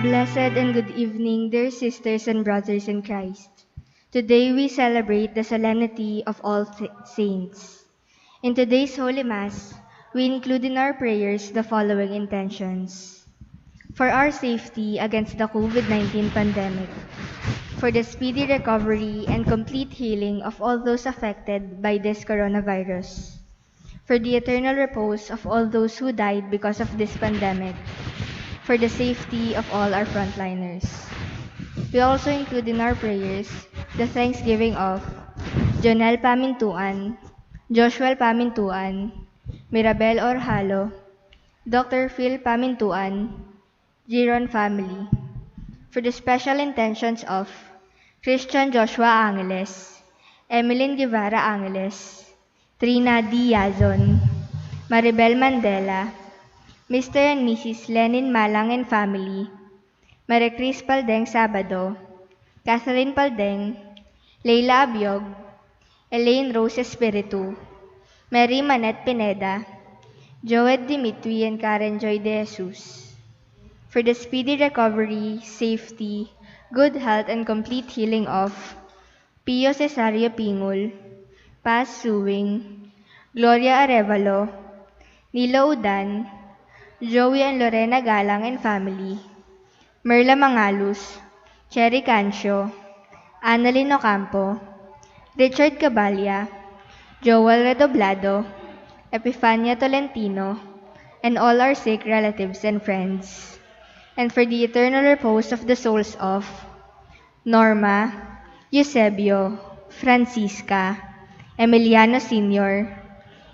blessed and good evening, dear sisters and brothers in Christ. Today we celebrate the solemnity of all saints. In today's Holy Mass, we include in our prayers the following intentions: for our safety against the COVID-19 pandemic, for the speedy recovery and complete healing of all those affected by this coronavirus, for the eternal repose of all those who died because of this pandemic, for the safety of all our frontliners. We also include in our prayers the thanksgiving of Jonel Pamintuan, Joshua Pamintuan, Mirabel Orhalo, Dr. Phil Pamintuan, Giron family, for the special intentions of Christian Joshua Angeles, Emeline Guevara Angeles, Trina D. Yazon, Maribel Mandela, Mr. and Mrs. Lenin Malang and family, Marie-Chris Paldeng Sabado, Catherine Paldeng, Leila Abiog, Elaine Rose Espiritu, Mary Manette Pineda, Joed Dimitri and Karen Joy De Jesus, for the speedy recovery, safety, good health, and complete healing of Pio Cesario Pingul, Paz Suwing, Gloria Arevalo, Nilo Udan, Joey and Lorena Galang and family, Merla Mangalus, Cherry Cancio, Annalyn Ocampo, Richard Cabalya, Joel Redoblado, Epifania Tolentino, and all our sick relatives and friends, and for the eternal repose of the souls of Norma, Eusebio, Francisca, Emiliano Sr.,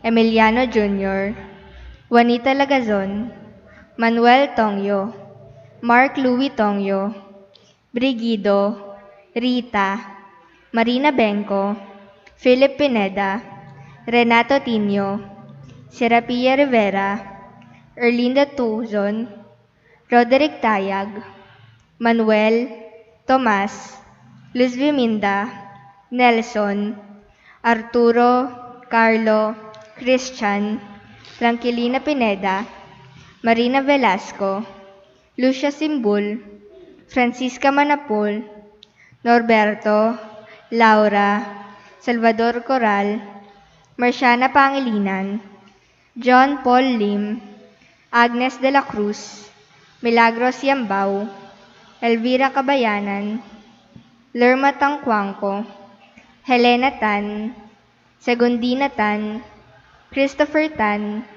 Emiliano Jr., Juanita Lagazon, Manuel Tongyo, Mark Louis Tongyo, Brigido, Rita, Marina Benco, Philip Pineda, Renato Tino, Serapia Rivera, Erlinda Tuzon, Roderick Tayag, Manuel, Tomas, Luz Viminda, Nelson, Arturo, Carlo, Christian, Tranquilina Pineda, Marina Velasco, Lucia Simbul, Francisca Manapul, Norberto, Laura, Salvador Coral, Marciana Pangilinan, John Paul Lim, Agnes de la Cruz, Milagros Yambao, Elvira Kabayanan, Lerma Tangcuangco, Helena Tan, Segundina Tan, Christopher Tan,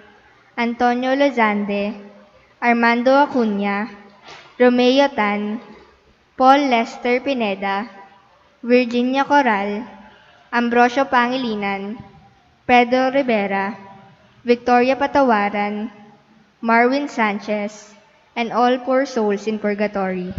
Antonio Lozande, Armando Acuña, Romeo Tan, Paul Lester Pineda, Virginia Coral, Ambrosio Pangilinan, Pedro Rivera, Victoria Patawaran, Marwin Sanchez, and all poor souls in purgatory.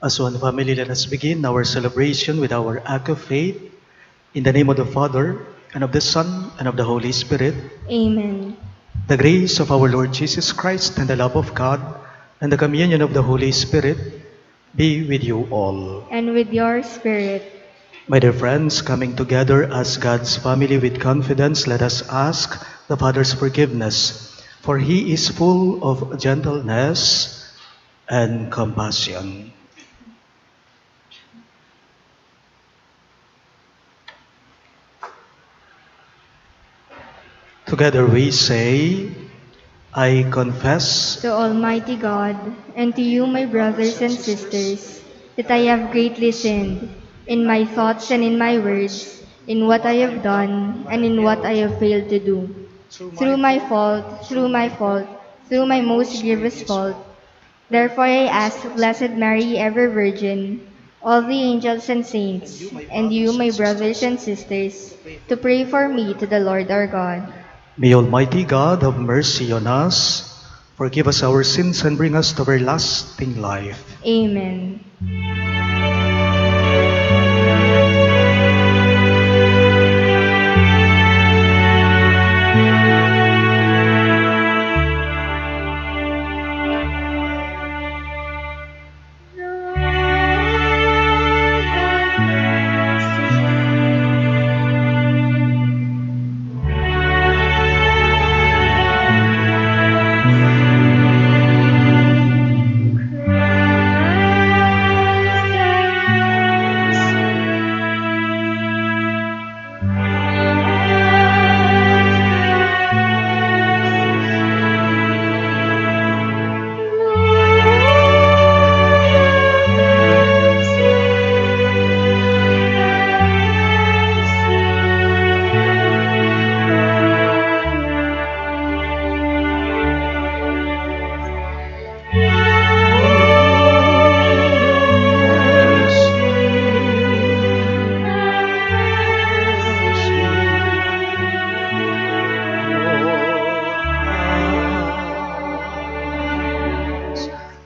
As one family, let us begin our celebration with our act of faith. In the name of the Father, and of the Son, and of the Holy Spirit. Amen. The grace of our Lord Jesus Christ, and the love of God, and the communion of the Holy Spirit be with you all. And with your spirit. My dear friends, coming together as God's family with confidence, let us ask the Father's forgiveness, for He is full of gentleness and compassion. Together we say, I confess To Almighty God, and to you, my brothers and sisters, that I have greatly sinned in my thoughts and in my words, in what I have done and in what I have failed to do. Through my fault, through my fault, through my most grievous fault. Therefore I ask Blessed Mary, ever Virgin, all the angels and saints, and you, my brothers and sisters, to pray for me to the Lord our God. May Almighty God have mercy on us, forgive us our sins, and bring us to everlasting life. Amen.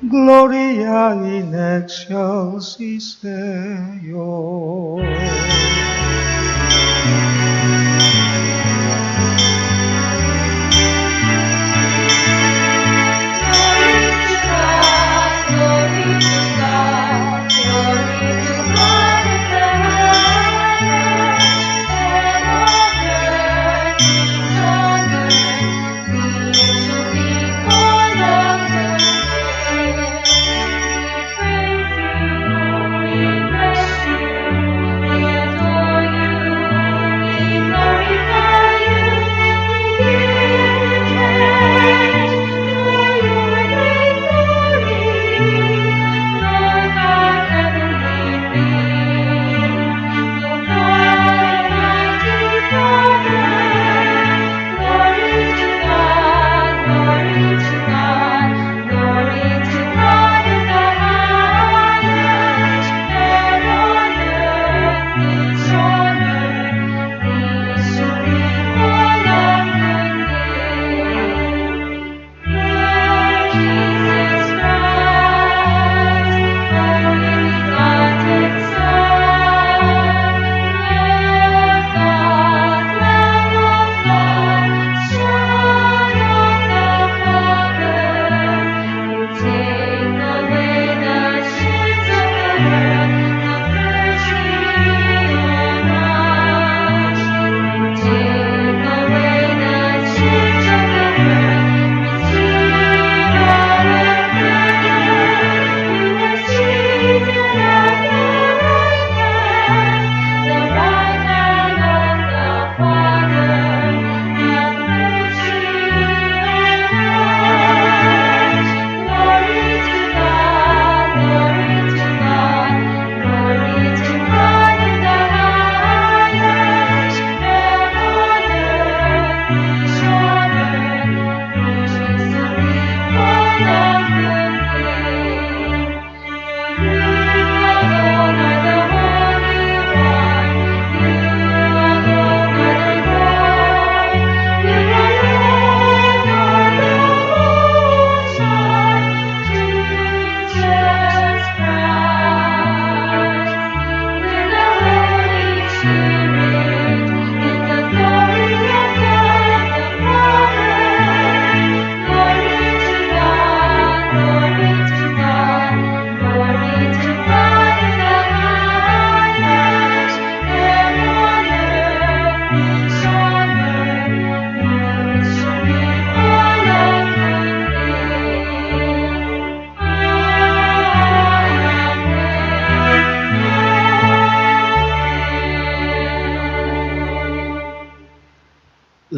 Gloria in excelsis Deo.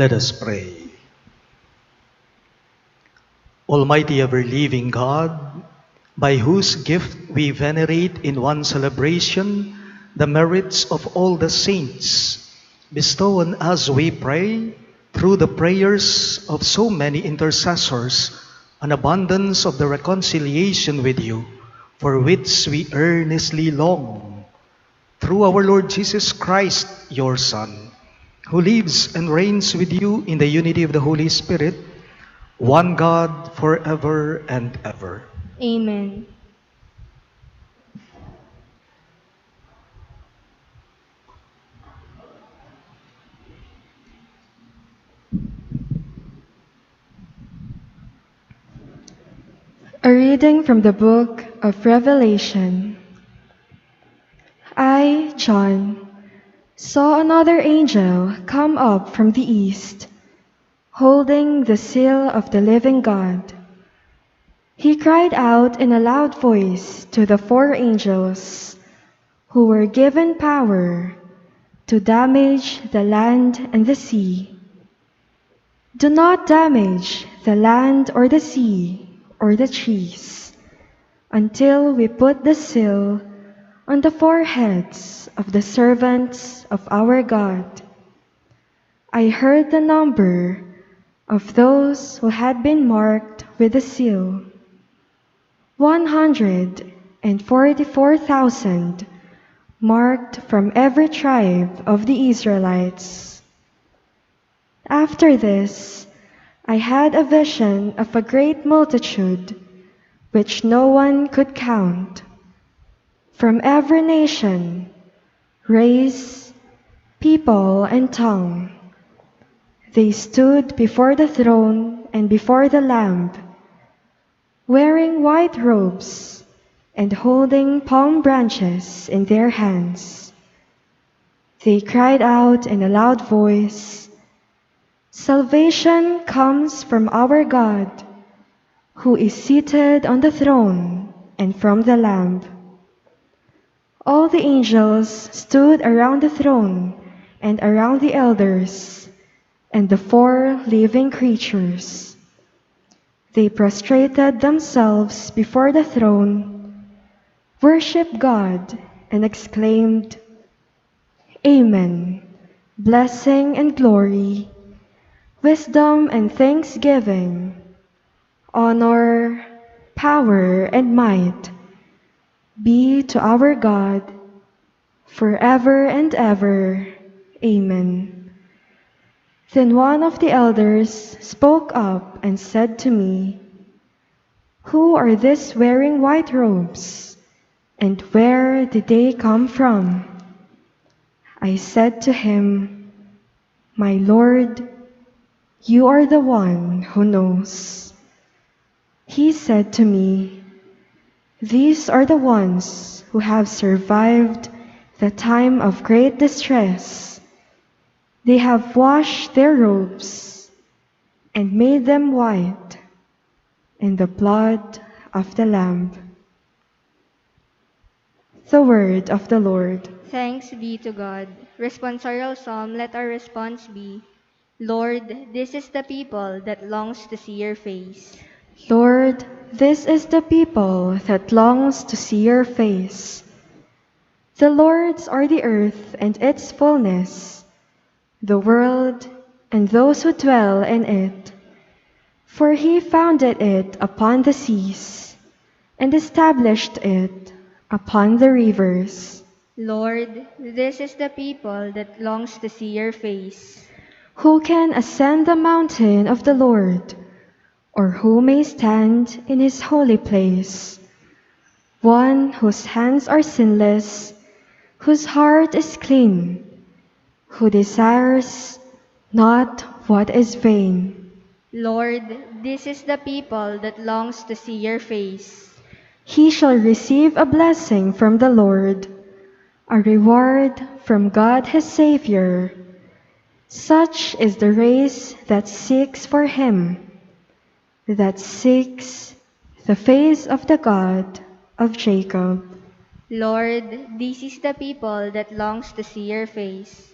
Let us pray. Almighty ever-living God, by whose gift we venerate in one celebration the merits of all the saints, bestow on us, we pray, through the prayers of so many intercessors, an abundance of the reconciliation with you, for which we earnestly long. Through our Lord Jesus Christ, your Son, who lives and reigns with you in the unity of the Holy Spirit, one God, forever and ever. Amen. A reading from the book of Revelation. I, John, saw another angel come up from the east, holding the seal of the living God. He cried out in a loud voice to the four angels who were given power to damage the land and the sea. Do not damage the land or the sea or the trees until we put the seal on the foreheads of the servants of our God. I heard the number of those who had been marked with the seal: 144,000, marked from every tribe of the Israelites. After this, I had a vision of a great multitude, which no one could count, from every nation, race, people, and tongue. They stood before the throne and before the Lamb, wearing white robes and holding palm branches in their hands. They cried out in a loud voice, "Salvation comes from our God, who is seated on the throne, and from the Lamb." All the angels stood around the throne and around the elders and the four living creatures. They prostrated themselves before the throne, worshiped God, and exclaimed, "Amen. Blessing and glory, wisdom and thanksgiving, honor, power, and might be to our God forever and ever. Amen." Then one of the elders spoke up and said to me, "Who are these wearing white robes, and where did they come from?" I said to him, "My Lord, you are the one who knows." He said to me, "These are the ones who have survived the time of great distress. They have washed their robes and made them white in the blood of the Lamb." The word of the Lord. Thanks be to God. Responsorial Psalm, let our response be, Lord, this is the people that longs to see your face. Lord, this is the people that longs to see your face. The Lord's are the earth and its fullness, the world and those who dwell in it. For he founded it upon the seas and established it upon the rivers. Lord, this is the people that longs to see your face. Who can ascend the mountain of the Lord, or who may stand in his holy place? One whose hands are sinless, whose heart is clean, who desires not what is vain. Lord, this is the people that longs to see your face. He shall receive a blessing from the Lord, a reward from God his Savior. Such is the race that seeks for him, that seeks the face of the God of Jacob. Lord, this is the people that longs to see your face.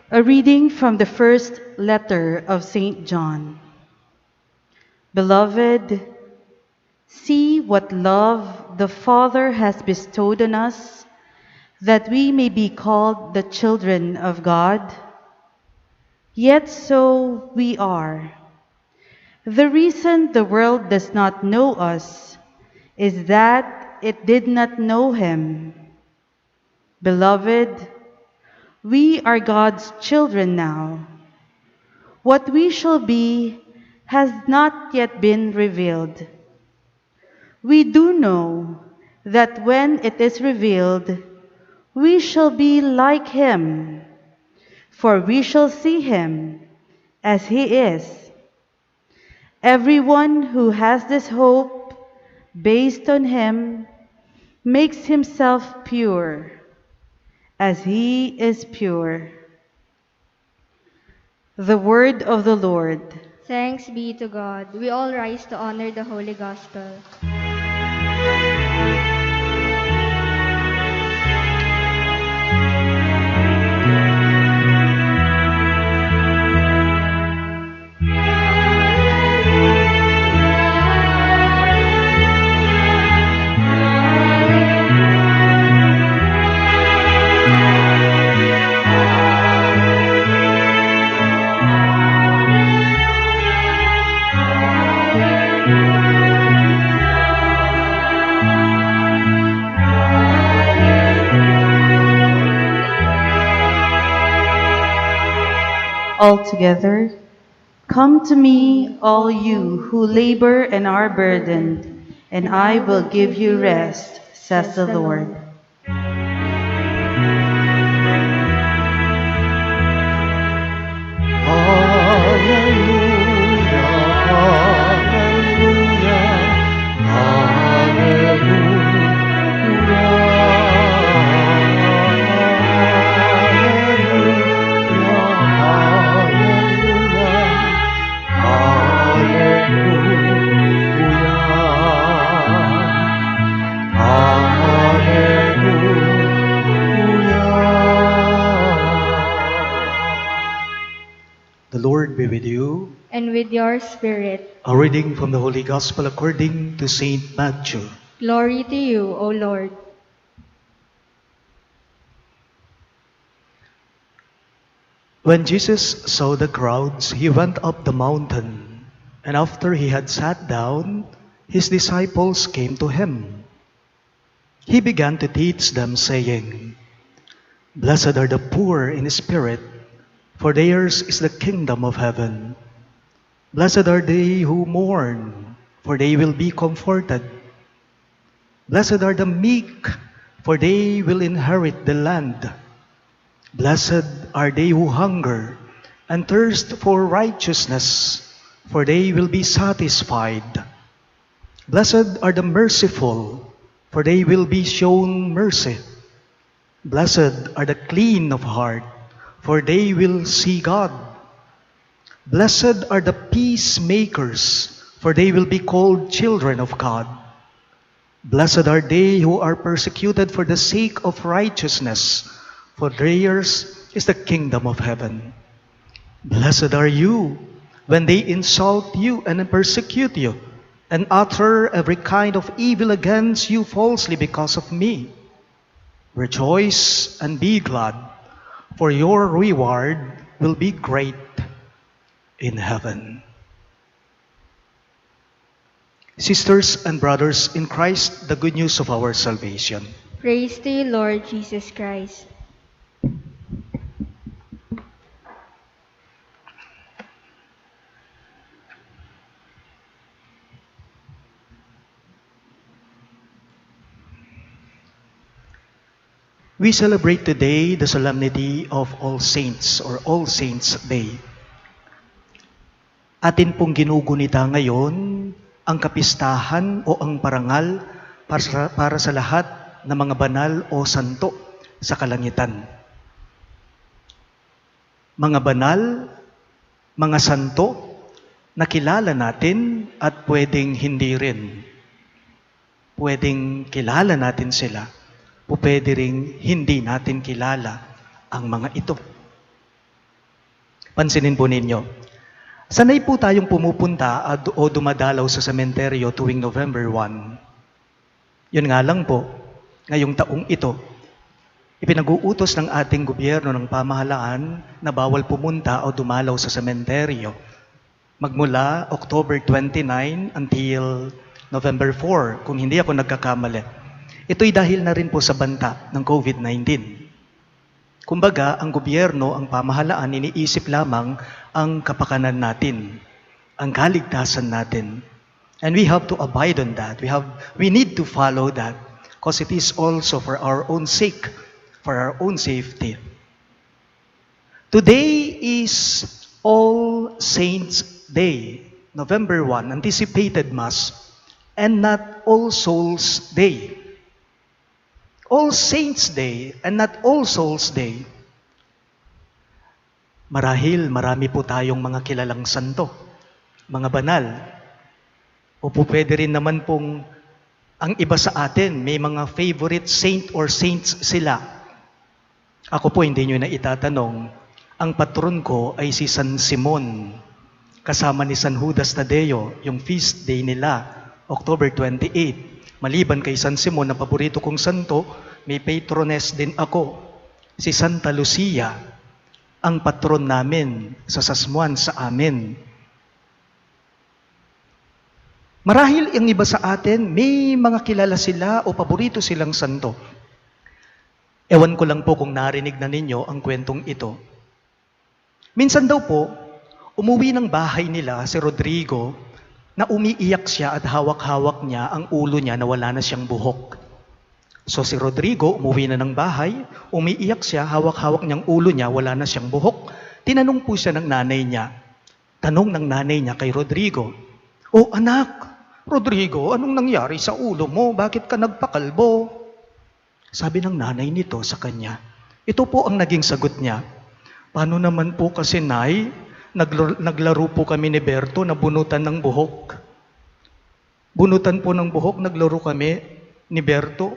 A reading from the first letter of St. John. Beloved, see what love the Father has bestowed on us, that we may be called the children of God. Yet so we are. The reason the world does not know us is that it did not know Him. Beloved, we are God's children now. What we shall be has not yet been revealed. We do know that when it is revealed, we shall be like Him, for we shall see Him as He is. Everyone who has this hope based on Him makes himself pure, as He is pure. The word of the Lord. Thanks be to God. We all rise to honor the Holy Gospel. All together, come to me, all you who labor and are burdened, and I will give you rest, says the Lord. The Lord be with you. And with your spirit. A reading from the Holy Gospel according to Saint Matthew. Glory to you, O Lord. When Jesus saw the crowds, he went up the mountain, and after he had sat down, his disciples came to him. He began to teach them, saying, "Blessed are the poor in spirit, for theirs is the kingdom of heaven. Blessed are they who mourn, for they will be comforted. Blessed are the meek, for they will inherit the land. Blessed are they who hunger and thirst for righteousness, for they will be satisfied. Blessed are the merciful, for they will be shown mercy. Blessed are the clean of heart, for they will see God. Blessed are the peacemakers, for they will be called children of God. Blessed are they who are persecuted for the sake of righteousness, for theirs is the kingdom of heaven. Blessed are you when they insult you and persecute you, and utter every kind of evil against you falsely because of me. Rejoice and be glad, for your reward will be great in heaven." Sisters and brothers in Christ, the good news of our salvation. Praise to you, Lord Jesus Christ. We celebrate today the solemnity of All Saints or All Saints Day. Atin pong ginugunita ngayon ang kapistahan o ang parangal para sa lahat ng mga banal o santo sa kalangitan. Mga banal, mga santo na kilala natin at pwedeng hindi rin. Pwedeng kilala natin sila, o pwede ring hindi natin kilala ang mga ito. Pansinin po ninyo. Sanay po tayong pumupunta o dumadalaw sa sementeryo tuwing November 1. Yun nga lang po, ngayong taong ito, ipinag-uutos ng ating gobyerno ng pamahalaan na bawal pumunta o dumalaw sa sementeryo magmula October 29 until November 4, kung hindi ako nagkakamali. Ito'y dahil na rin po sa banta ng COVID-19. Kumbaga, ang gobyerno, ang pamahalaan, iniisip lamang ang kapakanan natin, ang kaligtasan natin. And we have to abide on that. We need to follow that because it is also for our own sake, for our own safety. Today is All Saints' Day, November 1, anticipated Mass, and not All Souls' Day. All Saints' Day and not All Souls' Day. Marahil marami po tayong mga kilalang santo, mga banal. O po pwede rin naman pong ang iba sa atin, may mga favorite saint or saints sila. Ako po hindi nyo na itatanong, ang patron ko ay si San Simon, kasama ni San Judas Tadeo, yung feast day nila, October 28. Maliban kay San Simon na paborito kong santo, may patroness din ako, si Santa Lucia, ang patron namin sa Sasmuan sa amin. Marahil ang iba sa atin, may mga kilala sila o paborito silang santo. Ewan ko lang po kung narinig na ninyo ang kwentong ito. Minsan daw po, umuwi ng bahay nila si Rodrigo na umiiyak siya at hawak-hawak niya ang ulo niya na wala na siyang buhok. So si Rodrigo, umuwi na ng bahay, umiiyak siya, hawak-hawak niyang ulo niya, wala na siyang buhok. Tinanong po siya ng nanay niya. Tanong ng nanay niya kay Rodrigo, "Oh anak, Rodrigo, anong nangyari sa ulo mo? Bakit ka nagpakalbo?" Sabi ng nanay nito sa kanya, ito po ang naging sagot niya. "Paano naman po kasi, Nay? Naglaro po kami ni Berto na bunutan ng buhok. Bunutan po ng buhok, naglaro kami ni Berto.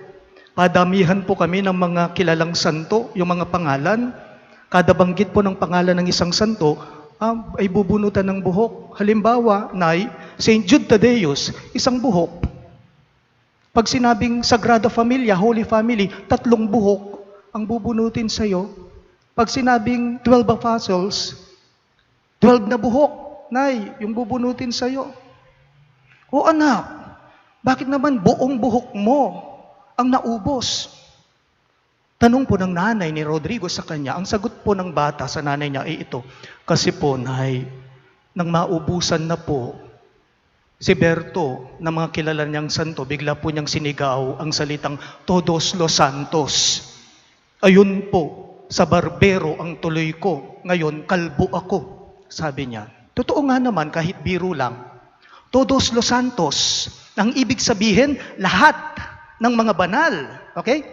Padamihan po kami ng mga kilalang santo, yung mga pangalan. Kada banggit po ng pangalan ng isang santo, ay bubunutan ng buhok. Halimbawa, Nay, St. Jude Tadeus, isang buhok. Pag sinabing Sagrada Familia, Holy Family, 3 buhok ang bubunutin sa'yo. Pag sinabing 12 Apostles, 12 na buhok, Nay, yung bubunutin sa'yo. O anak, bakit naman buong buhok mo ang naubos? Tanong po ng nanay ni Rodrigo sa kanya, ang sagot po ng bata sa nanay niya ay ito, kasi po, Nay, nang maubusan na po si Berto na mga kilala niyang santo, bigla po niyang sinigaw ang salitang Todos los Santos. Ayun po, sa barbero ang tuloy ko, ngayon kalbo ako. Sabi niya, totoo nga naman kahit biro lang. Todos los Santos, ang ibig sabihin, lahat ng mga banal. Okay?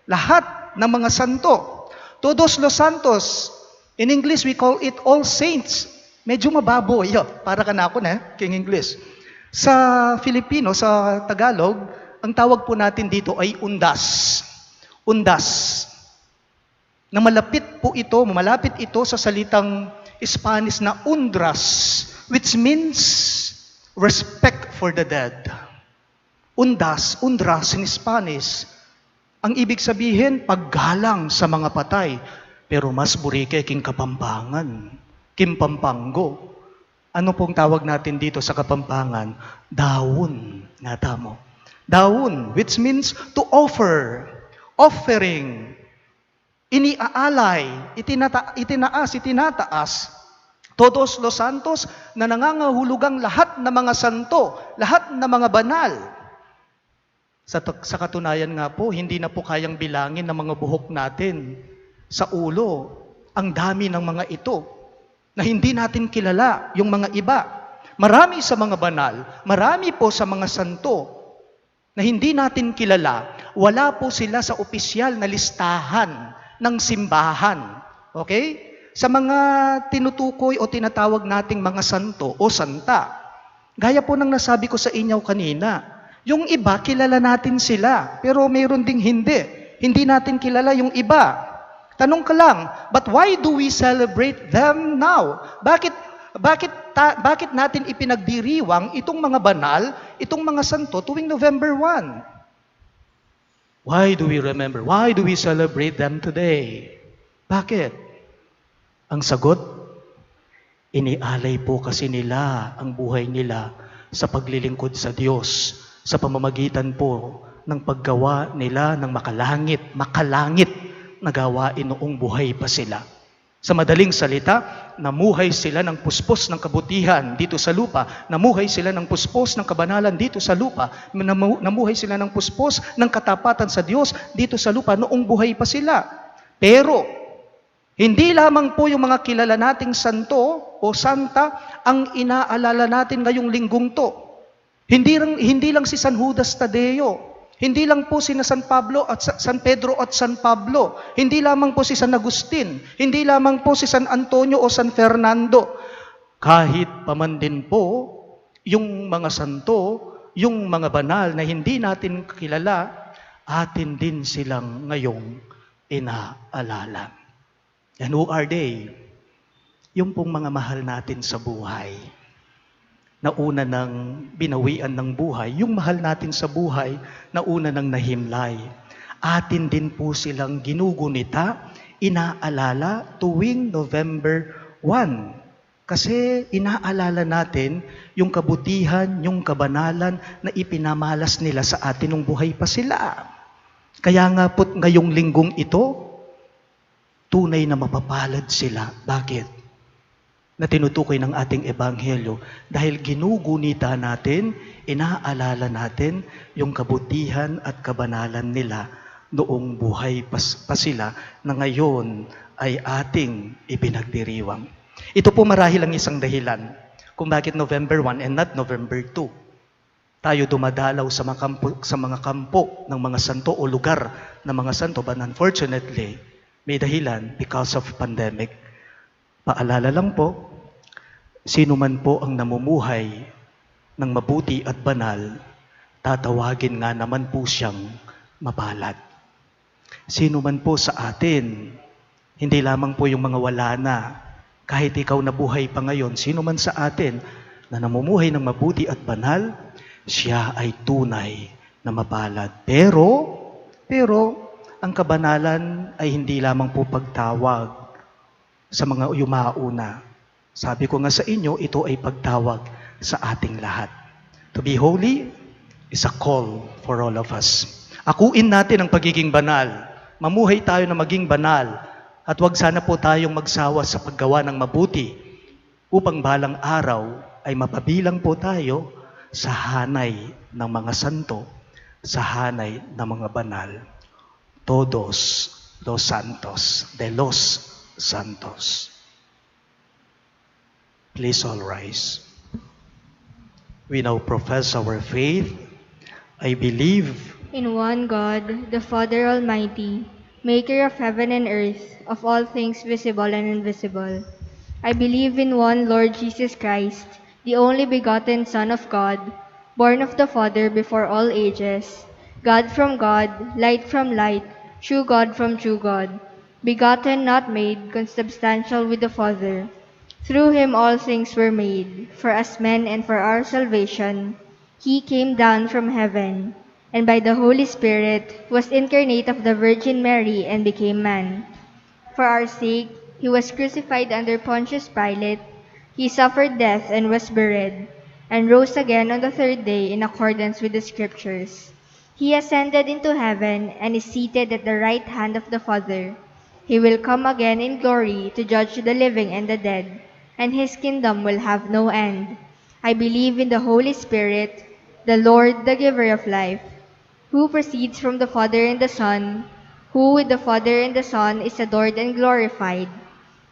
Lahat ng mga santo. Todos los Santos, in English we call it all saints. Medyo mababo, para ka na ako na, King English. Sa Filipino, sa Tagalog, ang tawag po natin dito ay undas. Undas. Na malapit ito sa salitang Spanish na undras, which means respect for the dead. Undas, undras in Spanish. Ang ibig sabihin, paggalang sa mga patay. Pero mas burike king Kapampangan, Kimpampango. Ano pong tawag natin dito sa Kapampangan? Dawon. Natamo. Dawon, which means to offer. Offering. Iniaalay, itinataas. Todos los Santos na nangangahulugang lahat ng mga santo, lahat ng mga banal. Sa katunayan nga po, hindi na po kayang bilangin ng mga buhok natin sa ulo. Ang dami ng mga ito na hindi natin kilala yung mga iba. Marami sa mga banal, marami po sa mga santo na hindi natin kilala. Wala po sila sa opisyal na listahan ng simbahan. Okay? Sa mga tinutukoy o tinatawag nating mga santo o santa. Gaya po ng nasabi ko sa inyo kanina, yung iba, kilala natin sila, pero mayroon ding hindi. Hindi natin kilala yung iba. Tanong ka lang, but why do we celebrate them now? Bakit natin ipinagdiriwang itong mga banal, itong mga santo tuwing November 1? Why do we remember? Why do we celebrate them today? Bakit? Ang sagot, inialay po kasi nila ang buhay nila sa paglilingkod sa Diyos, sa pamamagitan po ng paggawa nila ng makalangit na gawain noong buhay pa sila. Sa madaling salita, namuhay sila ng puspos ng kabutihan dito sa lupa, namuhay sila ng puspos ng kabanalan dito sa lupa, namuhay sila ng puspos ng katapatan sa Diyos dito sa lupa noong buhay pa sila. Pero, hindi lamang po yung mga kilala nating santo o santa ang inaalala natin ngayong linggong to. Hindi lang si San Judas Tadeo, hindi lang po si San Pablo at San Pedro at San Pablo, hindi lamang po si San Agustin, hindi lamang po si San Antonio o San Fernando. Kahit paman din po yung mga santo, yung mga banal na hindi natin kilala, atin din silang ngayong inaalala. And who are they? Yung pong mga mahal natin sa buhay, na una ng binawian ng buhay, yung mahal natin sa buhay, na una ng nahimlay. Atin din po silang ginugunita, inaalala tuwing November 1. Kasi inaalala natin yung kabutihan, yung kabanalan na ipinamalas nila sa atin nung buhay pa sila. Kaya nga po ngayong linggong ito, tunay na mapapalad sila. Bakit? Na tinutukoy ng ating ebanghelyo dahil ginugunita natin, inaalala natin yung kabutihan at kabanalan nila noong buhay pa sila na ngayon ay ating ipinagdiriwang. Ito po marahil ang isang dahilan kung bakit November 1 and not November 2. Tayo dumadalaw sa mga kampo ng mga santo o lugar ng mga santo, but unfortunately, may dahilan because of pandemic. Paalala lang po, sino man po ang namumuhay ng mabuti at banal, tatawagin nga naman po siyang mapalad. Sino man po sa atin, hindi lamang po yung mga wala na, kahit ikaw na buhay pa ngayon, sino man sa atin na namumuhay ng mabuti at banal, siya ay tunay na mapalad. Pero, ang kabanalan ay hindi lamang po pagtawag sa mga yumauna. Sabi ko nga sa inyo, ito ay pagtawag sa ating lahat. To be holy is a call for all of us. Akuin natin ang pagiging banal. Mamuhay tayo na maging banal. At huwag sana po tayong magsawa sa paggawa ng mabuti upang balang araw ay mapabilang po tayo sa hanay ng mga santo, sa hanay ng mga banal. Todos los santos, de los santos. Please all rise. We now profess our faith. I believe In one God, the Father Almighty, maker of heaven and earth, of all things visible and invisible. I believe in one Lord Jesus Christ, the only begotten Son of God, born of the Father before all ages, God from God, light from light, true God from true God, begotten, not made, consubstantial with the Father. Through him all things were made. For as men and for our salvation, he came down from heaven, and by the Holy Spirit was incarnate of the Virgin Mary and became man. For our sake, he was crucified under Pontius Pilate. He suffered death and was buried, and rose again on the third day in accordance with the Scriptures. He ascended into heaven and is seated at the right hand of the Father. He will come again in glory to judge the living and the dead, and his kingdom will have no end. I believe in the Holy Spirit, the Lord, the giver of life, who proceeds from the Father and the Son, who with the Father and the Son is adored and glorified,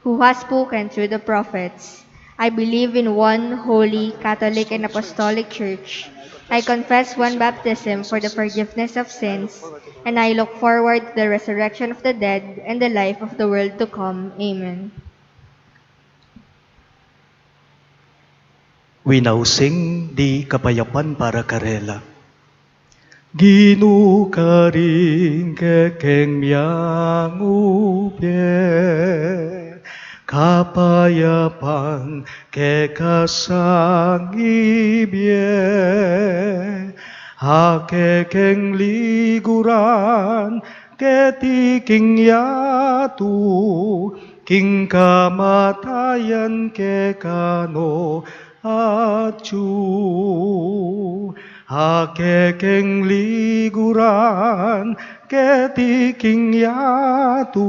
who has spoken through the prophets. I believe in one holy, Catholic, and Apostolic Church. I confess one baptism for the forgiveness of sins, and I look forward to the resurrection of the dead and the life of the world to come. Amen. We now sing the Kapayapan para Karela. Ginukaring kekeng miang ubye, kapayapang kekasang ibye, hakekeng liguran, ketiking yatu, king kamatayan kekano acu, hakekeng liguran, ketiking yatu,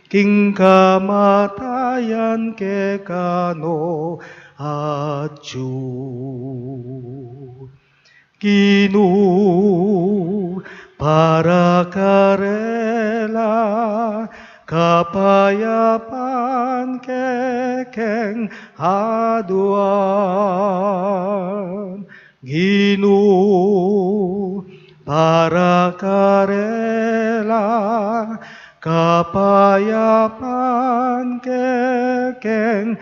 king kamatayan kekano acu. Ginu para karela, kapayapan kekeng aduan. Ginu para karela, kapayapan kekeng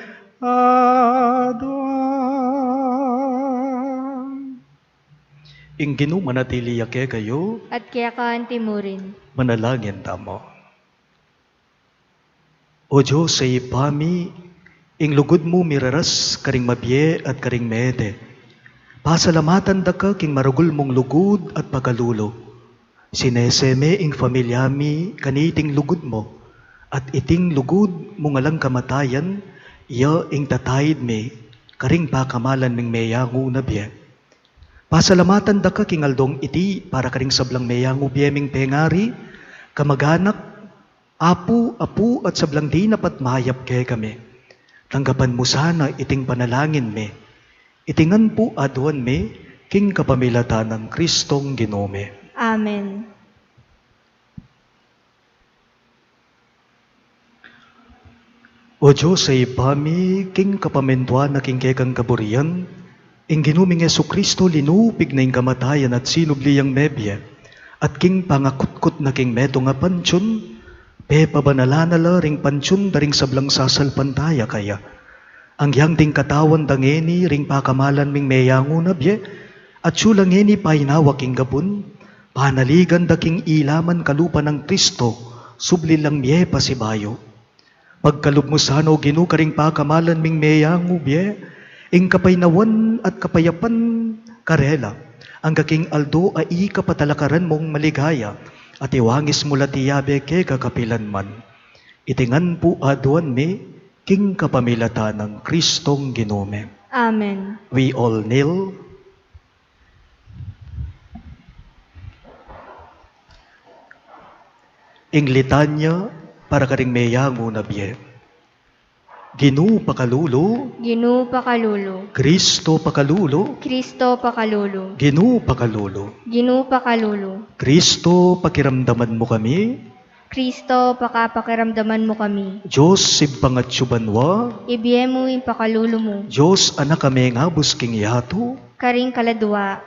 aduan. Ingginu manatili yake kayo, At kaya kaan timurin. manalangin tamo. O Diyos sa ipami, ing lugod mo miraras karing mabye at karing mede. Pasalamatan da ka king marugul mong lugod at pagalulo. Sineseme ing familyami kaniting lugod mo, at iting lugod mo ngalang kamatayan, iya ing tatayid me, karing pakamalan ming meyangu na biye. Pasalamatan da ka king aldong iti para karing sablang meyangu biyeming pengari, kamaganak, apu at sablang di napat mahayap kay kami. Tanggapan mo sana iting panalangin me. Itingan po aduan me, king kapamilatan ng Kristong Ginome. Amen. O Diyos sa ipami, king kapamentuan na king kekang kaburian, ing ginuming Yesu Kristo linupig na ing kamatayan at sinubliyang mebye, at king pangakutkot na king meto nga pansyon, pepa banalanala ring pansyon daring sablang sasal pantaya kaya. Ang yang ting katawan dangeni ring pakamalan ming meyango na bye, at syulangeni painawak ing gabun, panaligan da king ilaman kalupa ng Kristo, sublilang bye pasibayo. Pagkalubmusano ginu karing pakamalan ming meyango bye, ing kapainawan at kapayapan karela, ang kaking aldo ay kapatalakaran mong maligaya, at iwangis mula tiyabe ke kakapilan man. Itingan po aduan me, king kapamilatan ng Kristong Ginome. Amen. We all kneel. Ing litanya para karing meyango na biye. Ginu pakalulo, Ginu pakalulo. Kristo pakalulo, Kristo pakalulo. Ginu pakalulo. Ginu pakalulo. Kristo pakiramdaman mo kami, Kristo pakapakiramdaman mo kami. Diyos sibpangatsubanwa, Ibiye mo yung pakalulo mo. Diyos anak kami nga busking yato, Karing kaladwa.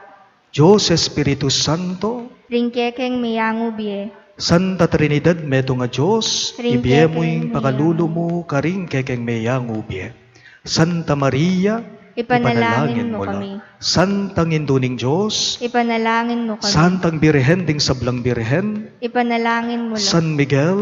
Diyos Espiritu Santo, Ringkekeng miyangu biye. Santa Trinidad meto nga Diyos, Ring ibiye kekeng mo yung pakalulo mo, karing kekeng meyang ubiye. Santa Maria, Ipanalangin mo la. kami. Santang Induning Diyos, Ipanalangin mo kami. Santang Birhen ding sablang Birhen, Ipanalangin mo lang. San Miguel,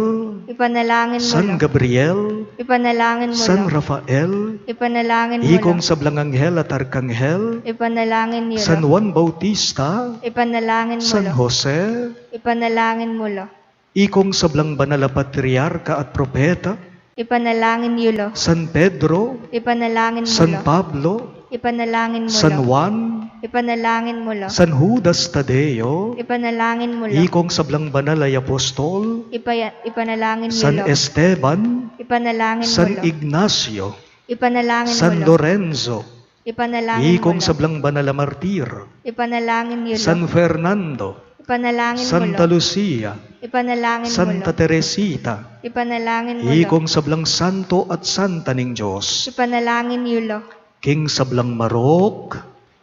Ipanalangin mo San lang. Gabriel, Ipanalangin mo San lang. Rafael, Ipanalangin mo Ikong lang. sablang Anghel at Arkanghel, Ipanalangin niyo San lang. Juan Bautista, Ipanalangin mo San lang. Jose, Ipanalangin mo lang. Ikong sablang banal na patriarka at propeta, Ipanalangin niyo lang. San Pedro, Ipanalangin mo San lang. Pablo, Ipanalangin mo San lang. Juan, Ipanalangin mo lang. San Judas Tadeo, Ipanalangin mo lang. Ikong sablang banal ay apostol, Ipanalangin niyo San lang. Esteban, Ipanalangin mo San lang. Ignacio, Ipanalangin mo San lang. Lorenzo, Ipanalangin mo Ikong lang. sablang banal na martir, Ipanalangin niyo lang. San Fernando, Ipanalangin mo Santa lang. Lucia, Ipanalangin mo Santa lang. Teresita, Ipanalangin mo lang. Ikong sablang santo at santa ning Diyos, Ipanalangin niyo lang. King sablang marok,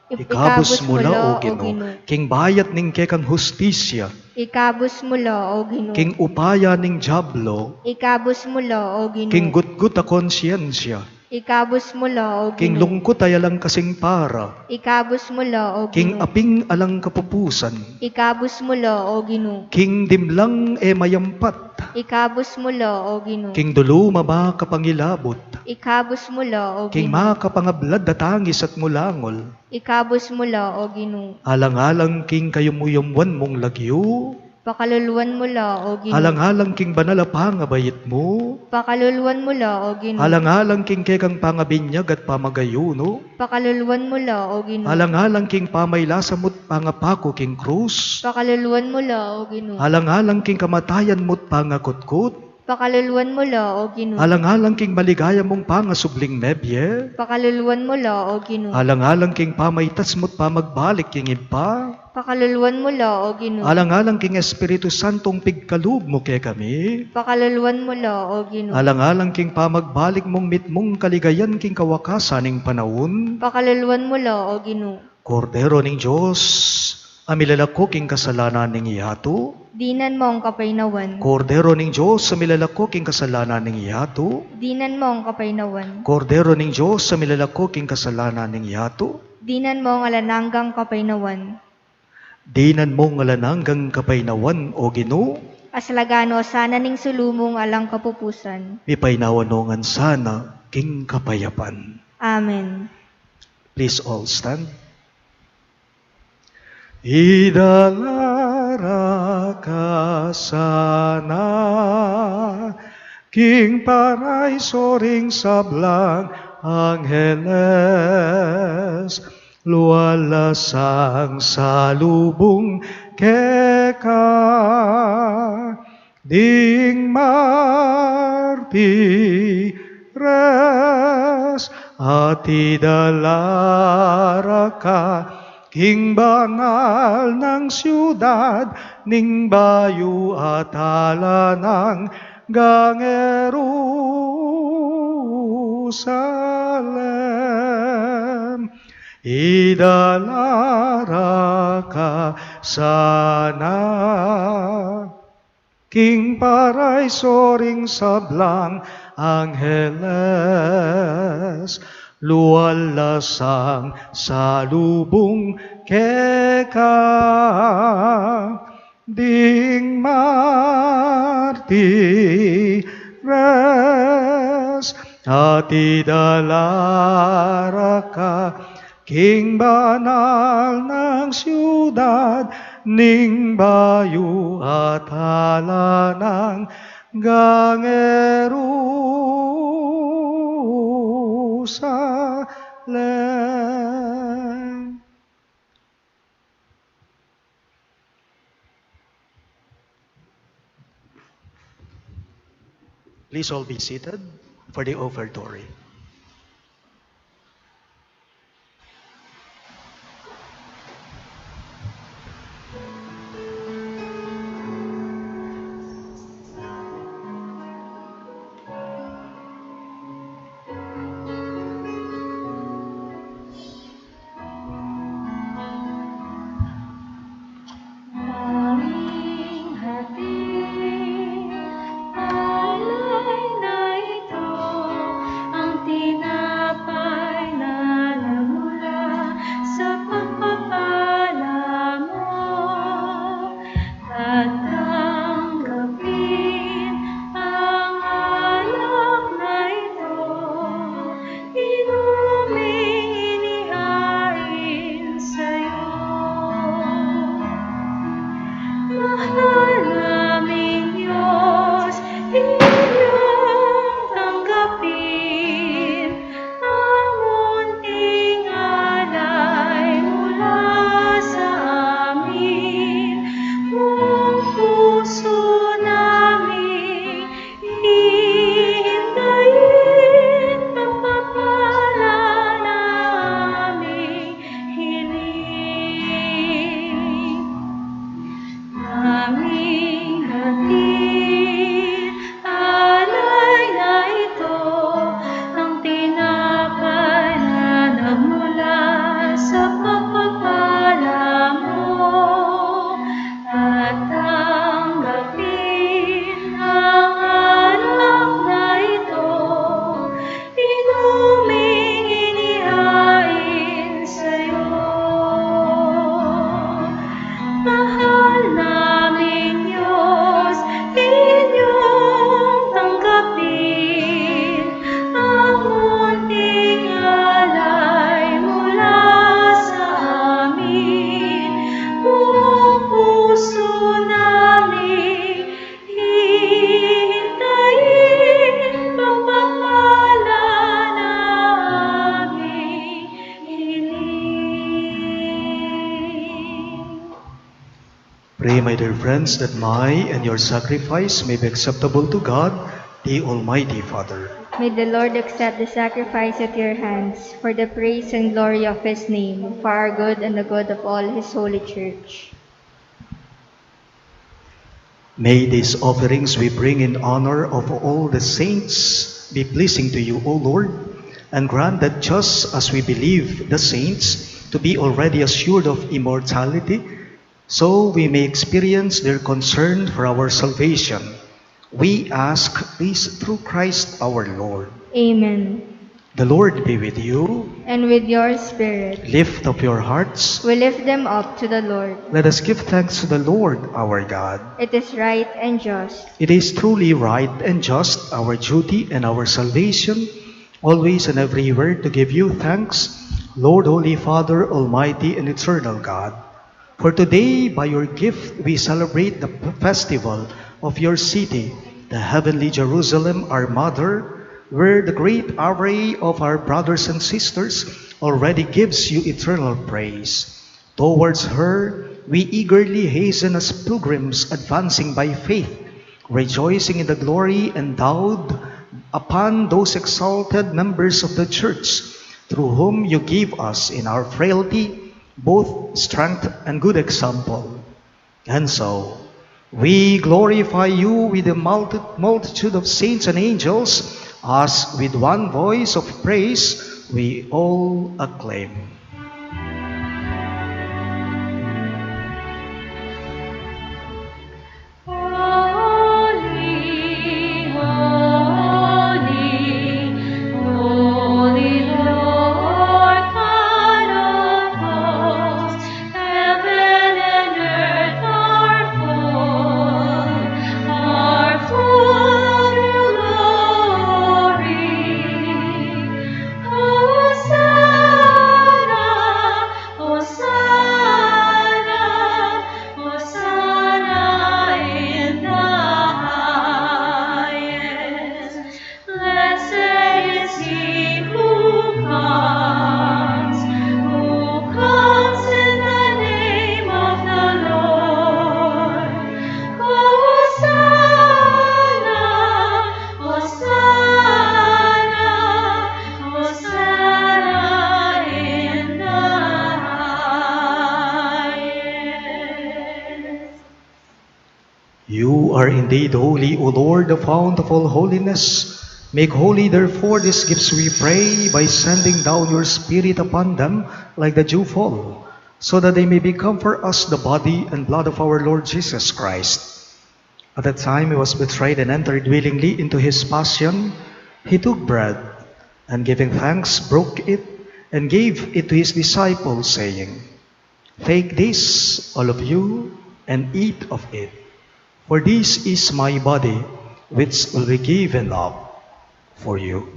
ikabus mula o Gino, King bayat ning kekang hustisya, Ikabus mo la o Ginoo. King upaya ning jablo, Ikabus mo la o Ginoo. King gutgut a konsyensya, Ikabus mo la o King Ginoo. lungkot ay alang kasing para, Ikabus mo la o king Ginoo. aping alang kapupusan, Ikabus mo la o Ginoo. king dimlang e mayampat, Ikabus mo la o Ginoo. king dulo maba kapangilabot, Ikabus mo la o king Ginoo. makapangablad datangis at mulangol, Ikabus mo la o Ginoo. alang-alang king kayumuyumwan mong lagyo, Pakaluluwan mo la o Ginoo. alang-alang king banala pangabayit mo, Pakaluluwan mo la o Ginoo. alang-alang king kekang pangabinyag at pamagayuno, Pakaluluwan mo la o Ginoo. alang-alang king pamaylasamot pangapako king krus, Pakaluluwan mo la o Ginoo. alang-alang king kamatayan mo't pangakutkot, Pakaluluwan mo la o Ginoo. alang-alang king maligaya mong pangasubling mebye, Pakaluluwan mo la o Ginoo. alang-alang king pamaytas mo't pamagbalik king iba, Pakaluluwan mo la o Ginoo. alang-alang king Espiritu Santong pigkalub mo ke kami, Pakaluluwan mo la o Ginoo. alang-alang king pamagbalik mong mitmong kaligayan king kawakasaning panahon, Pakaluluwan mo la o Ginoo. Kordero ning Diyos, amilalako king kasalanan ning ihato, Dinan mo ang kapaynawan. Kordero ning Diyos, amilalako king kasalanan ning ihato, Dinan mo ang kapaynawan. Kordero ning Diyos, amilalako king kasalanan ning ihato, Dinan mo ang alananggang kapaynawan. dinan mo ngalananggang kapaynawan o Ginoo, Aslagano sana ning sulumong alang kapupusan. mipaynawanongan sana king kapayapan. Amen. Please all stand. Idalara ka sana, king paraiso ring sablang Angeles, luwalasang salubong keka, ding martires, at idalara ka, king banal ng siyudad, ning bayu at ala ng Jerusalem. Idalara ka sana, king paraiso ring sablang Angeles, luwalasang salubong keka, ding martires, at idalara ka, king banal ng siyudad, ning bayu at ala ng Jerusalem. Please all be seated for the offertory. Aming hati, alay na ito, ang tinapay na nagmula sa pagpapala mo. Tatanggapin ang alak na ito, inuming inihain sa'yo. Mahal naming Diyos, inyong tanggapin ang munting alay mula sa amin. Buong puso namin hihintayin pagpapala na aming hiling. Aming hatid, Pray, my dear friends, that my and your sacrifice may be acceptable to God, the Almighty Father. May the Lord accept the sacrifice at your hands for the praise and glory of his name, for our good and the good of all his holy church. May these offerings we bring in honor of all the saints be pleasing to you, O Lord, and grant that just as we believe the saints to be already assured of immortality, so we may experience their concern for our salvation. We ask this through Christ our Lord. Amen. The Lord be with you. And with your spirit, Lift up your hearts. we lift them up to the Lord. Let us give thanks to the Lord our God. It is right and just. It is truly right and just, our duty and our salvation, always and everywhere to give you thanks, Lord, Holy Father, Almighty and Eternal God. For today, by your gift, we celebrate the festival of your city, the heavenly Jerusalem, our mother, where the great array of our brothers and sisters already gives you eternal praise. Towards her, we eagerly hasten as pilgrims advancing by faith, rejoicing in the glory endowed upon those exalted members of the Church, through whom you give us in our frailty both strength and good example. And so, we glorify you with the multitude of saints and angels, as with one voice of praise we all acclaim. Holy, holy, holy Lord God of hosts, heaven and earth are full of your glory. Hosanna, Hosanna, Hosanna in the highest. Blessed is he who comes in the name of the Lord. Hosanna, Hosanna, Hosanna in the highest. You are indeed holy, O Lord, the fount of all holiness. Make holy, therefore, these gifts, we pray, by sending down your Spirit upon them like the dewfall, so that they may become for us the body and blood of our Lord Jesus Christ. At the time he was betrayed and entered willingly into his passion, he took bread, and giving thanks, broke it, and gave it to his disciples, saying, "Take this, all of you, and eat of it. For this is my body, which will be given up for you."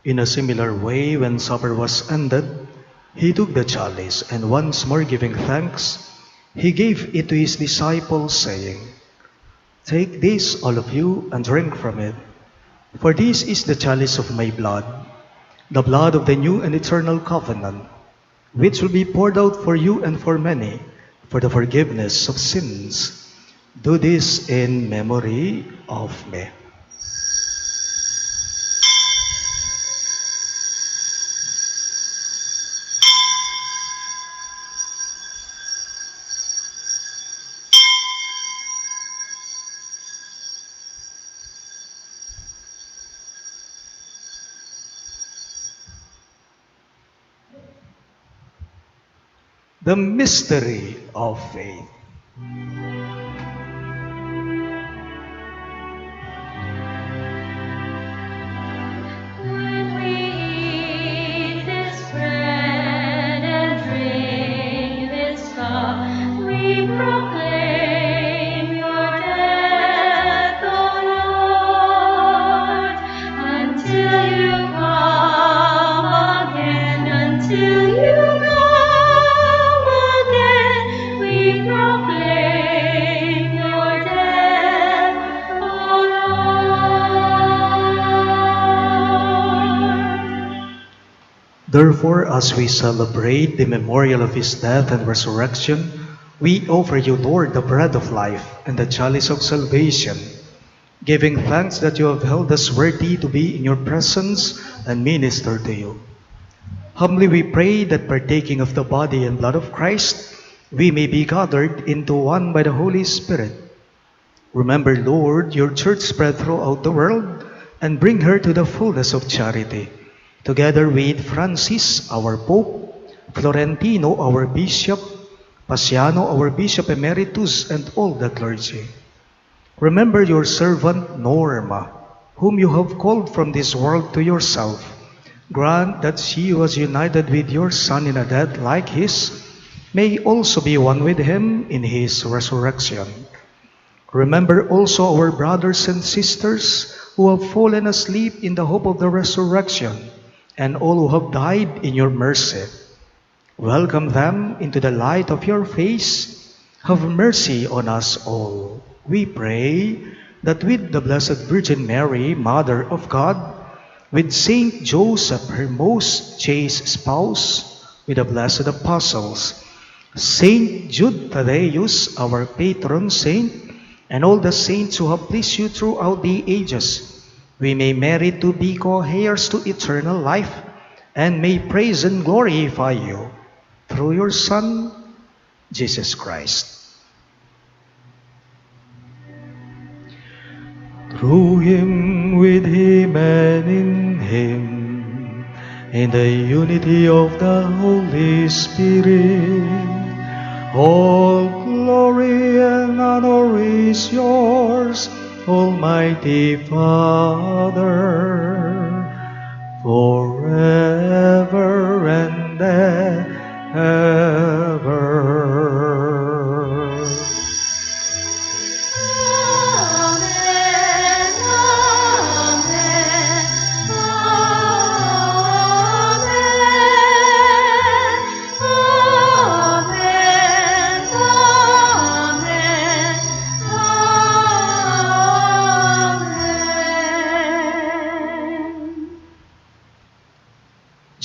In a similar way, when supper was ended, he took the chalice, and once more giving thanks, he gave it to his disciples, saying, "Take this, all of you, and drink from it. For this is the chalice of my blood, the blood of the new and eternal covenant, which will be poured out for you and for many, for the forgiveness of sins. Do this in memory of me." The mystery of faith. When we eat this bread and drink this cup, we proclaim your death, O Lord, until you come again, until Therefore, as we celebrate the memorial of his death and resurrection, we offer you, Lord, the bread of life and the chalice of salvation, giving thanks that you have held us worthy to be in your presence and minister to you. Humbly we pray that partaking of the body and blood of Christ, we may be gathered into one by the Holy Spirit. Remember, Lord, your church spread throughout the world, and bring her to the fullness of charity, together with Francis, our Pope, Florentino, our Bishop, Paciano, our Bishop Emeritus, and all the clergy. Remember your servant Norma, whom you have called from this world to yourself. Grant that she was united with your Son in a death like his, may also be one with him in his resurrection. Remember also our brothers and sisters who have fallen asleep in the hope of the resurrection, and all who have died in your mercy. Welcome them into the light of your face. Have mercy on us all. We pray that with the Blessed Virgin Mary, Mother of God, with Saint Joseph, her most chaste spouse, with the blessed apostles, Saint Jude Thaddeus, our patron saint, and all the saints who have pleased you throughout the ages, we may merit to be co-heirs to eternal life, and may praise and glorify you through your Son, Jesus Christ. Through him, with him, and in him, in the unity of the Holy Spirit, all glory and honor is yours, Almighty Father, forever and ever.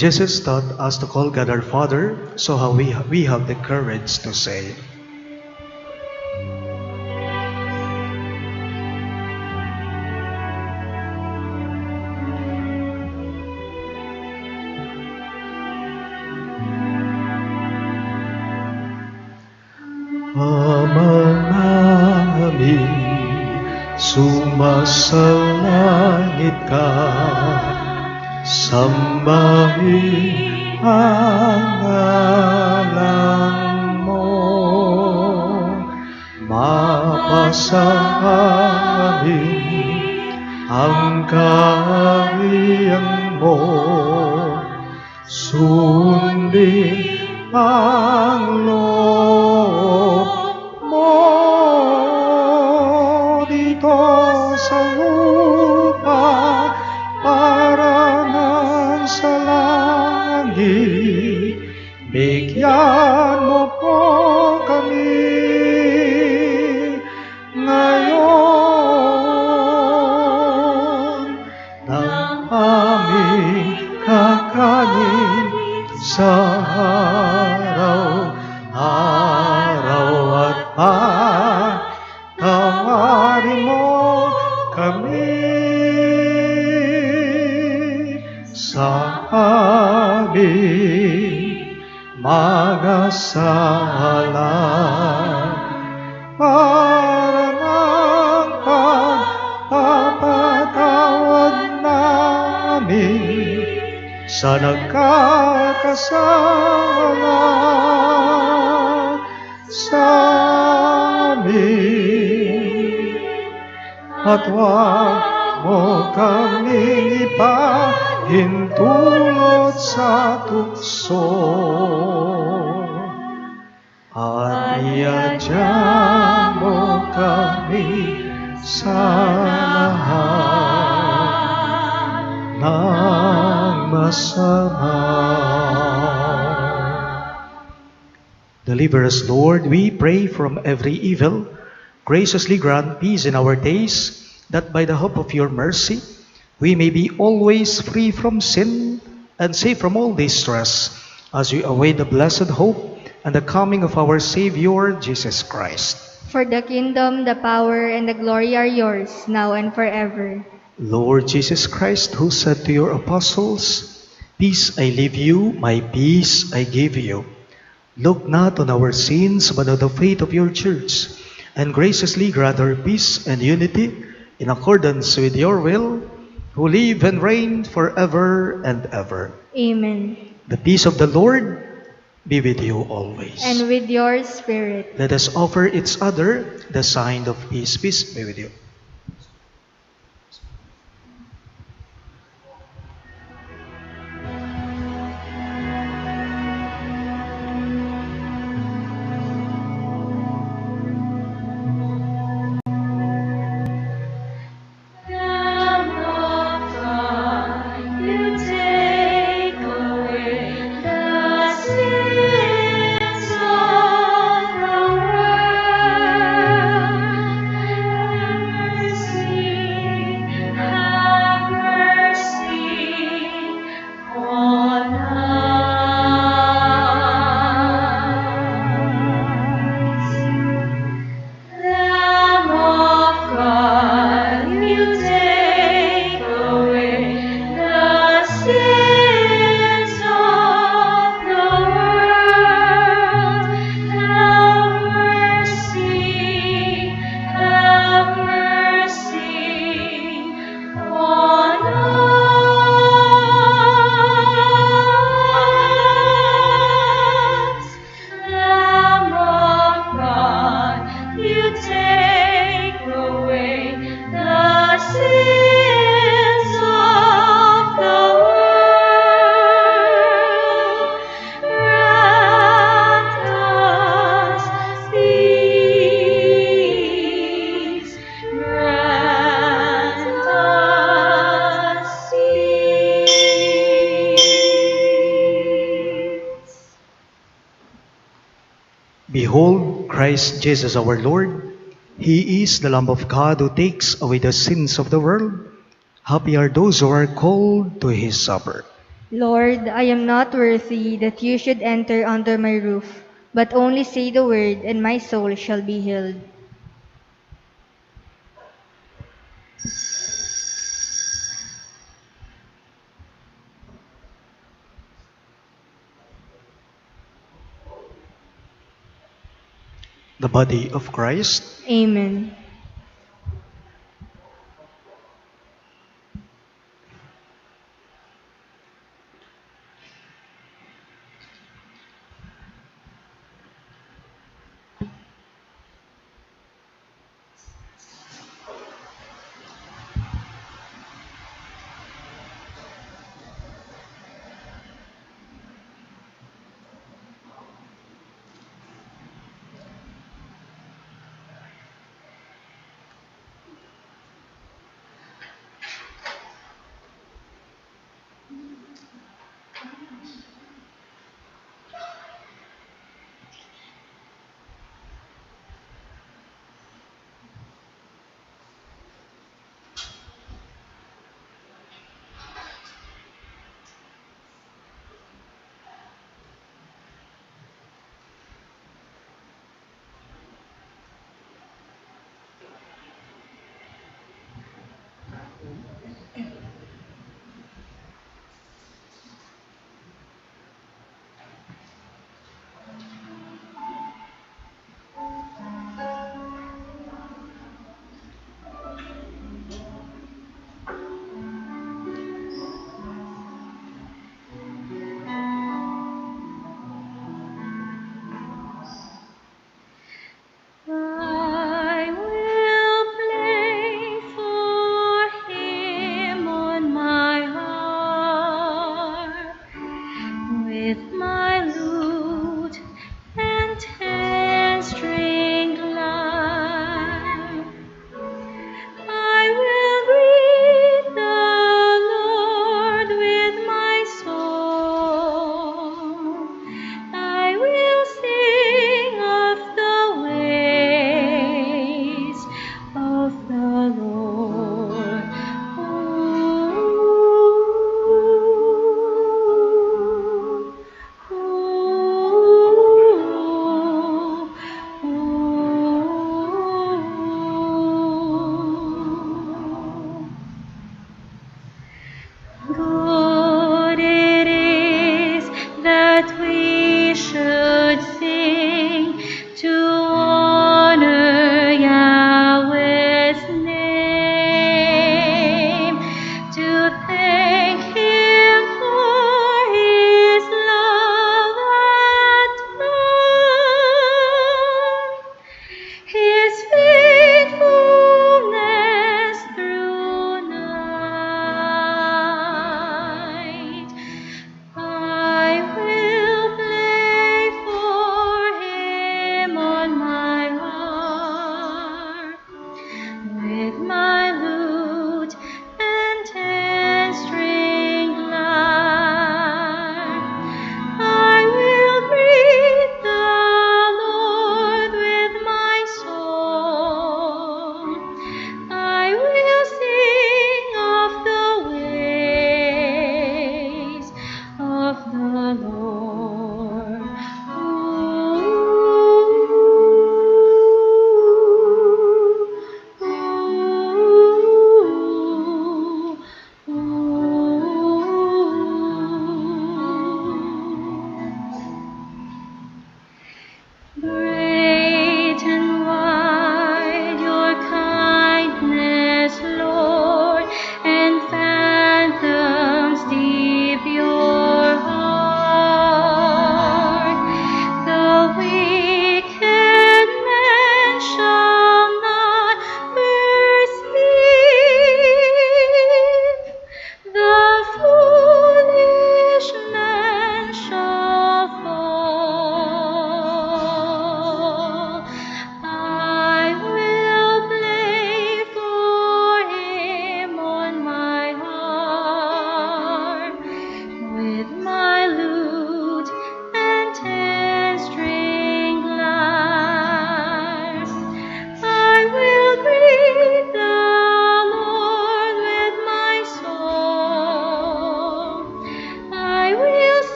Jesus taught us to call God our Father, so how we have the courage to say, Ama namin, sumasalangit ka, sambahin ang ngalan mo, mapasa amin ang kaharian mo, sundin ang loob mo dito sa lupa para nang sa langit. Bigyan mo po kami ngayon ng aming kakanin sa araw-araw at patawarin mo kami sa aming mga sala, para ng pagpapatawad namin sa nagkakasala sa amin, at huwag mo kaming ipahintulot sa tukso, at iadya mo kami sa lahat ng masama. Deliver us, Lord, we pray, from every evil. Graciously grant peace in our days, that by the hope of your mercy we may be always free from sin and safe from all distress as we await the blessed hope and the coming of our Savior Jesus Christ. For the kingdom, the power, and the glory are yours, now and forever. Lord Jesus Christ, who said to your apostles, "Peace I leave you, my peace I give you," look not on our sins, but on the faith of your church, and graciously grant her peace and unity in accordance with your will, who live and reign forever and ever. Amen. The peace of the Lord be with you always. And with your spirit. Let us offer each other the sign of peace. Peace be with you. Lamb of God, you take away the sins of the world. Have mercy on us. Lamb of God, you take away the sins of the world. Have mercy on us. Lamb of God, you take away the sins of the world. Grant us peace. Grant us peace. Behold, Christ Jesus our Lord. He is the Lamb of God who takes away the sins of the world. Happy are those who are called to his supper. Lord, I am not worthy that you should enter under my roof, but only say the word, and my soul shall be healed. The body of Christ. Amen.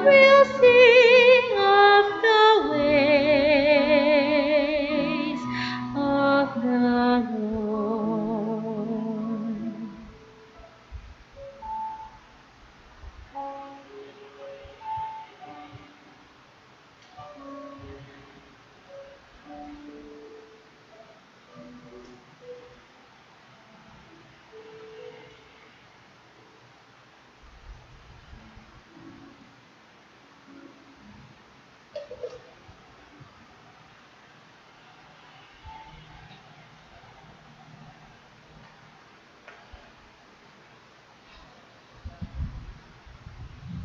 will sing of the ways of the Lord.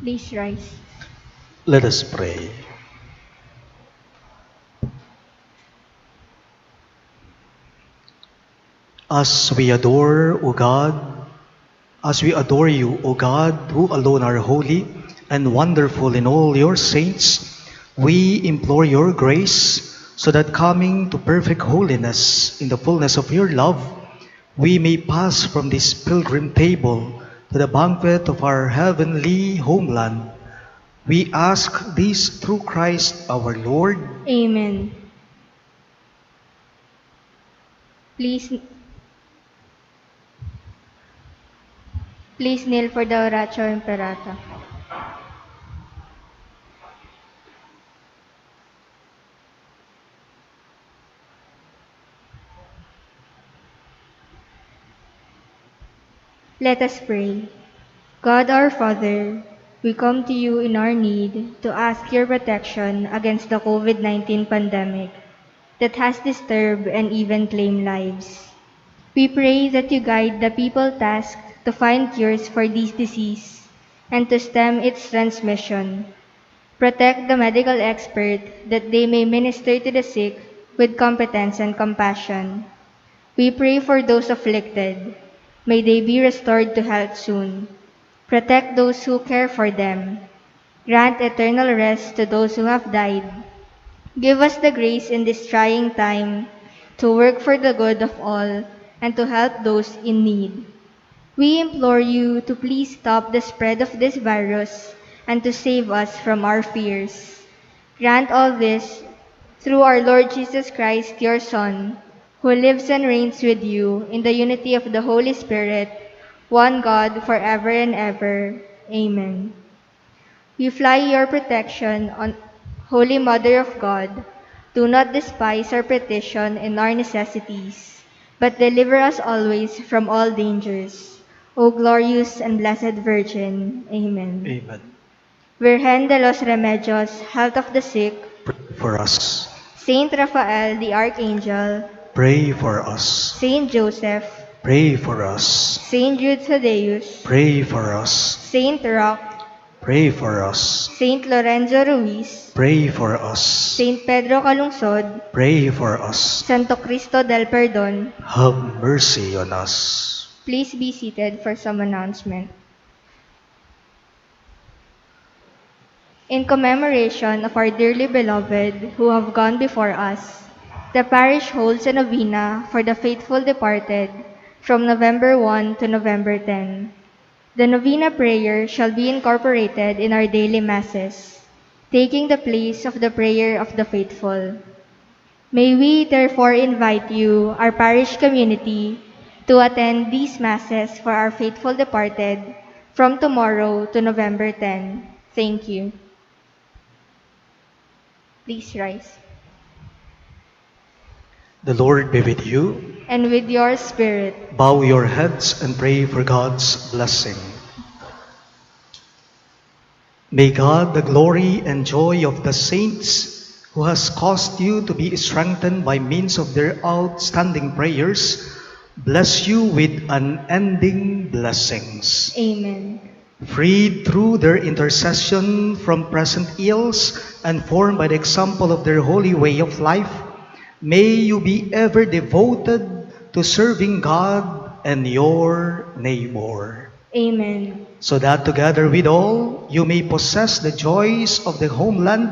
Please rise. Let us pray. As we adore, O God, as we adore you, O God, who alone are holy and wonderful in all your saints, we implore your grace so that coming to perfect holiness in the fullness of your love, we may pass from this pilgrim table to the banquet of our heavenly homeland. We ask this through Christ our Lord. Amen. Please, please kneel for the Oratio Imperata. Let us pray. God our Father, we come to you in our need to ask your protection against the COVID-19 pandemic that has disturbed and even claimed lives. We pray that you guide the people tasked to find cures for this disease and to stem its transmission. Protect the medical expert that they may minister to the sick with competence and compassion. We pray for those afflicted. May they be restored to health soon. Protect those who care for them. Grant eternal rest to those who have died. Give us the grace in this trying time to work for the good of all and to help those in need. We implore you to please stop the spread of this virus and to save us from our fears. Grant all this through our Lord Jesus Christ, your Son, who lives and reigns with you in the unity of the Holy Spirit, one God, forever and ever. Amen. We fly your protection on Holy Mother of God. Do not despise our petition and our necessities, but deliver us always from all dangers. O glorious and blessed Virgin. Amen. Amen. Virgen de los Remedios, health of the sick, Pray for us. Saint Raphael the Archangel, Pray for us. Saint Joseph, Pray for us. Saint Jude Thaddeus, Pray for us. Saint Roch, Pray for us. Saint Lorenzo Ruiz, Pray for us. Saint Pedro Calungsod, Pray for us. Santo Cristo del Perdon. Have mercy on us. Please be seated for some announcement. In commemoration of our dearly beloved who have gone before us, the parish holds a novena for the faithful departed from November 1 to November 10. The novena prayer shall be incorporated in our daily masses, taking the place of the prayer of the faithful. May we therefore invite you, our parish community, to attend these masses for our faithful departed from tomorrow to November 10. Thank you. Please rise. The Lord be with you. And with your spirit, Bow your heads and pray for God's blessing. May God, the glory and joy of the saints, who has caused you to be strengthened by means of their outstanding prayers, bless you with unending blessings. Amen. Freed through their intercession from present ills and formed by the example of their holy way of life, may you be ever devoted to serving God and your neighbor, Amen. so that together with all you may possess the joys of the homeland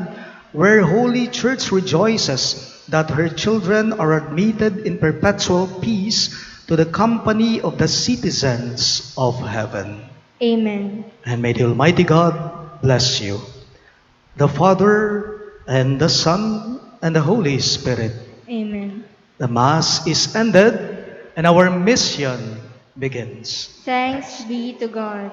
where Holy Church rejoices that her children are admitted in perpetual peace to the company of the citizens of heaven. Amen. And may the Almighty God bless you, the Father, and the Son, and the Holy Spirit. Amen. The Mass is ended, and our mission begins. Thanks be to God.